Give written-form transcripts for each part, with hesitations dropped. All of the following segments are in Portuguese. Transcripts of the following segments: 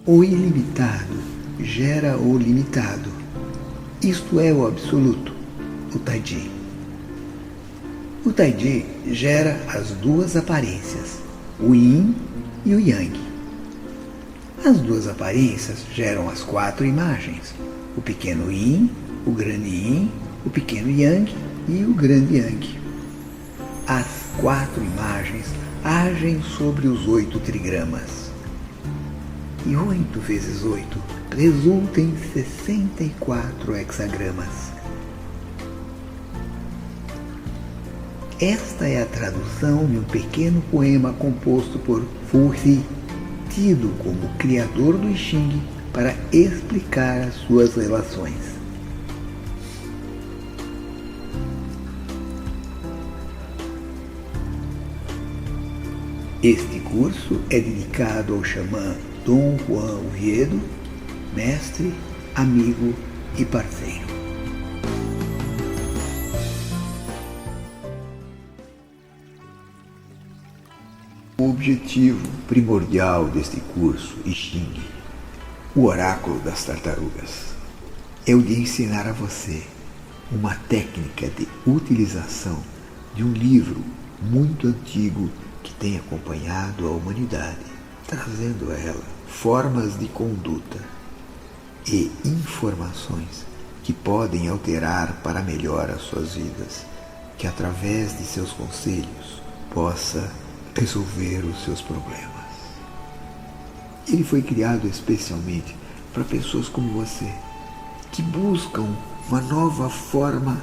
O ilimitado gera o limitado. Isto é o absoluto, o Taiji. O Taiji gera as duas aparências, o Yin e o Yang. As duas aparências geram as 4 imagens, o pequeno Yin, o grande Yin, o pequeno Yang e o grande Yang. As 4 imagens agem sobre os 8 trigramas. E 8 vezes 8 resulta em 64 hexagramas. Esta é a tradução de um pequeno poema composto por Fu Xi, tido como criador do I Ching para explicar as suas relações. Este curso é dedicado ao xamã Dom Juan Oviedo, mestre, amigo e parceiro. O objetivo primordial deste curso I Ching, o oráculo das tartarugas, é o de ensinar a você uma técnica de utilização de um livro muito antigo que tem acompanhado a humanidade, trazendo a ela formas de conduta e informações que podem alterar para melhor as suas vidas, que através de seus conselhos possa resolver os seus problemas. Ele foi criado especialmente para pessoas como você, que buscam uma nova forma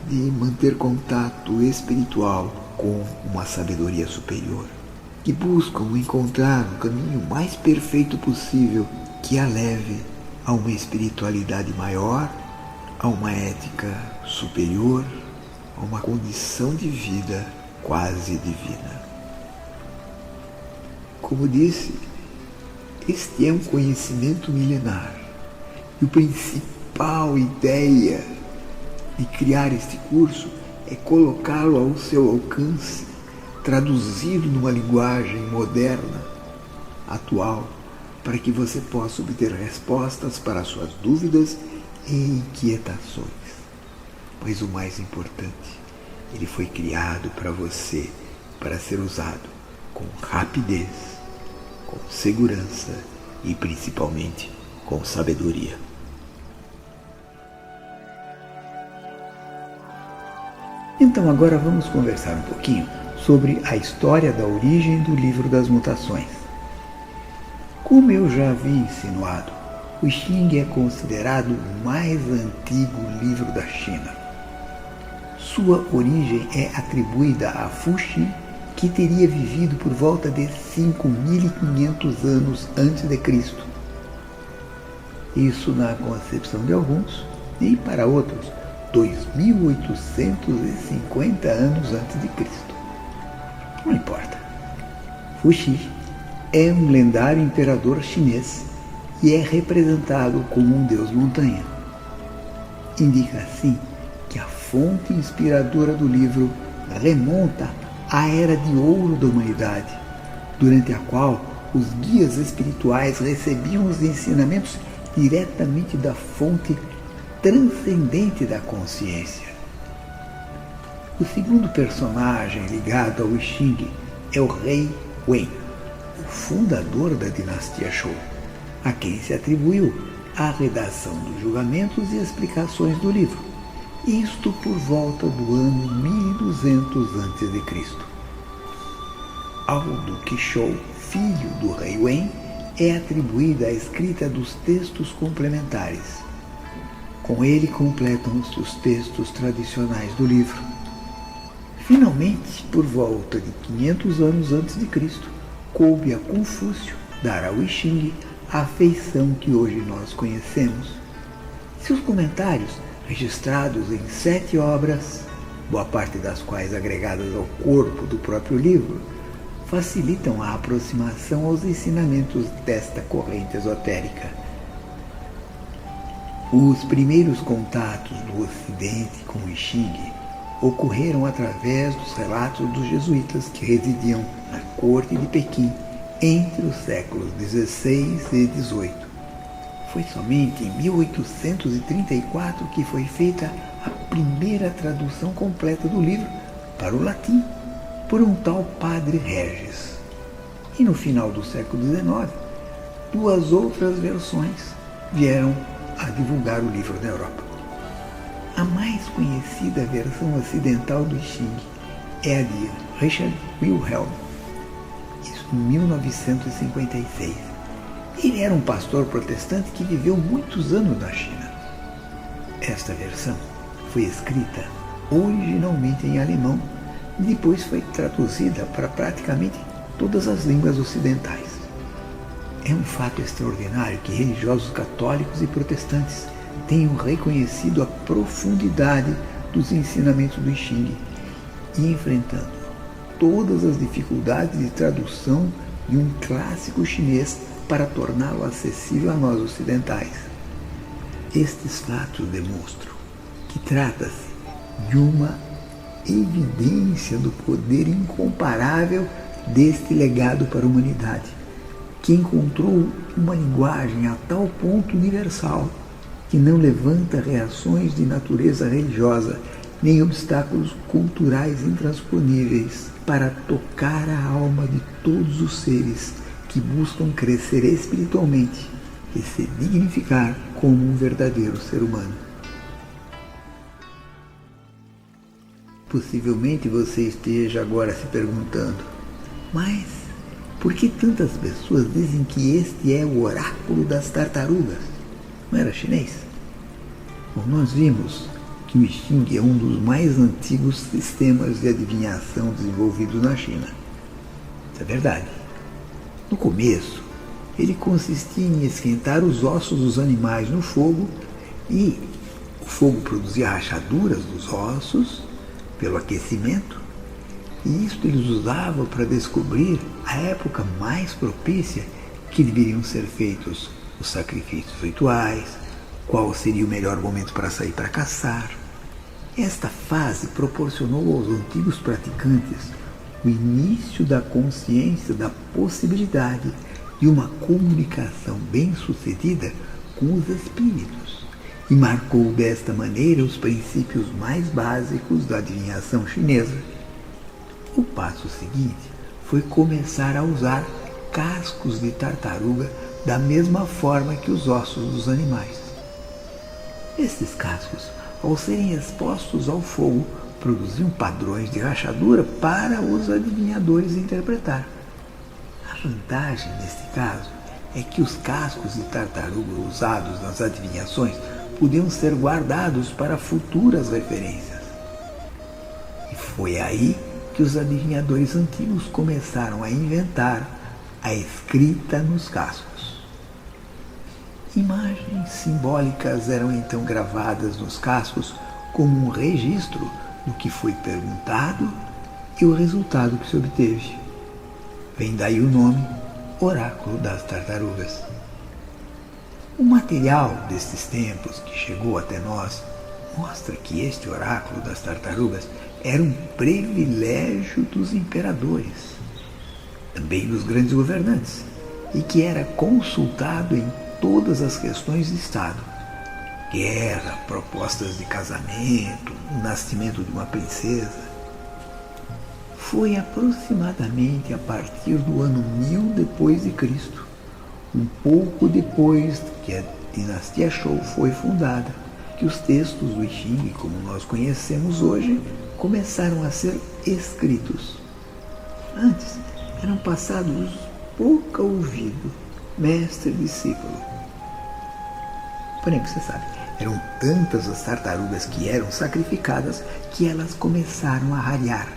de manter contato espiritual com uma sabedoria superior, que buscam encontrar o caminho mais perfeito possível que a leve a uma espiritualidade maior, a uma ética superior, a uma condição de vida quase divina. Como disse, este é um conhecimento milenar e a principal ideia de criar este curso é colocá-lo ao seu alcance, traduzido numa linguagem moderna, atual, para que você possa obter respostas para as suas dúvidas e inquietações. Mas o mais importante, ele foi criado para você, para ser usado com rapidez, com segurança e principalmente com sabedoria. Então agora vamos conversar um pouquinho sobre a história da origem do Livro das Mutações. Como eu já havia insinuado, o I Ching é considerado o mais antigo livro da China. Sua origem é atribuída a Fu Xi, que teria vivido por volta de 5.500 anos antes de Cristo. Isso na concepção de alguns, e para outros, 2.850 anos antes de Cristo. Não importa. Fu Xi é um lendário imperador chinês e é representado como um deus montanha. Indica assim que a fonte inspiradora do livro remonta à Era de Ouro da humanidade, durante a qual os guias espirituais recebiam os ensinamentos diretamente da fonte transcendente da consciência. O segundo personagem ligado ao I Ching é o rei Wen, o fundador da dinastia Zhou, a quem se atribuiu a redação dos julgamentos e explicações do livro, isto por volta do ano 1200 a.C. Ao duque Zhou, filho do rei Wen, é atribuída a escrita dos textos complementares. Com ele completam-se os textos tradicionais do livro. Finalmente, por volta de 500 anos antes de Cristo, coube a Confúcio dar ao I Ching a feição que hoje nós conhecemos. Seus comentários, registrados em 7 obras, boa parte das quais agregadas ao corpo do próprio livro, facilitam a aproximação aos ensinamentos desta corrente esotérica. Os primeiros contatos do Ocidente com o I Ching ocorreram através dos relatos dos jesuítas que residiam na corte de Pequim entre os séculos XVI e XVIII. Foi somente em 1834 que foi feita a primeira tradução completa do livro para o latim por um tal Padre Regis. E no final do século XIX, 2 outras versões vieram a divulgar o livro na Europa. A mais conhecida versão ocidental do I Ching é a de Richard Wilhelm, isso em 1956. Ele era um pastor protestante que viveu muitos anos na China. Esta versão foi escrita originalmente em alemão e depois foi traduzida para praticamente todas as línguas ocidentais. É um fato extraordinário que religiosos católicos e protestantes tenham reconhecido a profundidade dos ensinamentos do I Ching e enfrentando todas as dificuldades de tradução de um clássico chinês para torná-lo acessível a nós ocidentais. Estes fatos demonstram que trata-se de uma evidência do poder incomparável deste legado para a humanidade, que encontrou uma linguagem a tal ponto universal que não levanta reações de natureza religiosa nem obstáculos culturais intransponíveis para tocar a alma de todos os seres que buscam crescer espiritualmente e se dignificar como um verdadeiro ser humano. Possivelmente você esteja agora se perguntando, mas por que tantas pessoas dizem que este é o oráculo das tartarugas? Não era chinês? Bom, nós vimos que o I Ching é um dos mais antigos sistemas de adivinhação desenvolvidos na China. Isso é verdade. No começo, ele consistia em esquentar os ossos dos animais no fogo e o fogo produzia rachaduras dos ossos pelo aquecimento, e isto eles usavam para descobrir a época mais propícia que deveriam ser feitos os sacrifícios rituais, qual seria o melhor momento para sair para caçar. Esta fase proporcionou aos antigos praticantes o início da consciência da possibilidade de uma comunicação bem-sucedida com os espíritos e marcou desta maneira os princípios mais básicos da adivinhação chinesa. O passo seguinte foi começar a usar cascos de tartaruga da mesma forma que os ossos dos animais. Esses cascos, ao serem expostos ao fogo, produziam padrões de rachadura para os adivinhadores interpretar. A vantagem neste caso é que os cascos de tartaruga usados nas adivinhações podiam ser guardados para futuras referências. E foi aí que os adivinhadores antigos começaram a inventar a escrita nos cascos. Imagens simbólicas eram então gravadas nos cascos como um registro do que foi perguntado e o resultado que se obteve. Vem daí o nome Oráculo das Tartarugas. O material destes tempos que chegou até nós mostra que este oráculo das tartarugas era um privilégio dos imperadores, também dos grandes governantes, e que era consultado em todas as questões de Estado. Guerra, propostas de casamento, o nascimento de uma princesa. Foi aproximadamente a partir do ano 1000 depois de Cristo, um pouco depois que a dinastia Zhou foi fundada, que os textos do I Ching, como nós conhecemos hoje, começaram a ser escritos. Antes, eram passados boca a ouvido, mestre e discípulo. Porém, você sabe, eram tantas as tartarugas que eram sacrificadas que elas começaram a rarear.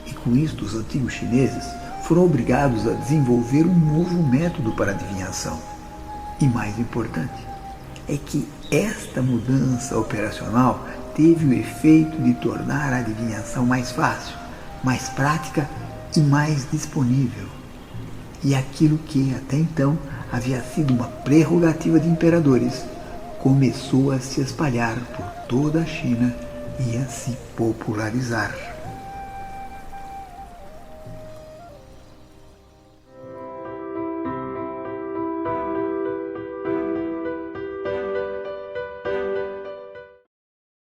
E com isto, os antigos chineses foram obrigados a desenvolver um novo método para adivinhação. E mais importante, é que esta mudança operacional teve o efeito de tornar a adivinhação mais fácil, mais prática e mais disponível. E aquilo que até então havia sido uma prerrogativa de imperadores começou a se espalhar por toda a China e a se popularizar.